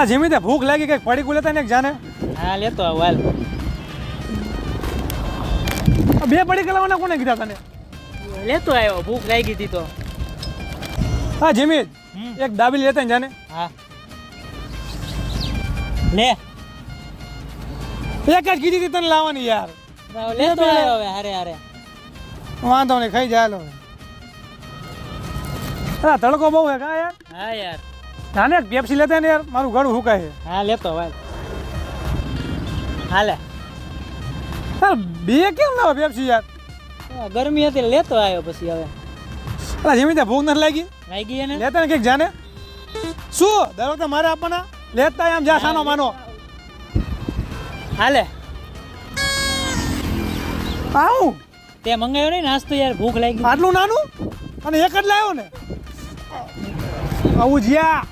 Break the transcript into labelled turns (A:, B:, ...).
A: Jimmy તે ભૂખ લાગી કઈક પડી લેતા ને એક જાને.
B: હા લેતો આવ હાલ.
A: બે પડી લાવવાના કોને કીધા તને?
B: લેતો આવ્યો, ભૂખ લાગી હતી તો.
A: હા જીમી એક દાબેલી લેતા ને જાને.
B: હા લે,
A: એક જ કીધી હતી તને લાવવાની યાર.
B: લેતો આવ્યો હવે હારે હારે.
A: વાંધો નહીં, ખાઈ જાય લો. હા તડકો બહુ હે કા યાર.
B: હા યાર.
A: જાને એક પેપ્સી લેતા ને યાર, મારું ગળું હુકાય છે.
B: હા લેતો હાલ. હાલે.
A: યાર બે કેમ લાવો પેપ્સી યાર?
B: ગરમી હતી લેતો આવ્યો પછી હવે.
A: અલા જીમી તે ભૂખ નથી લાગી?
B: લાગી એને
A: લેતા ને કઈક જાને. શું દર વખતે મારે આપવાના? લેતા એમ જા સાનો માનો.
B: હાલે.
A: આવું
B: તે મંગાવ્યો નહીં નાસ્તો યાર, ભૂખ લાગી.
A: આટલું નાનું અને એક જ લાવ્યો ને. આવું જ્યાં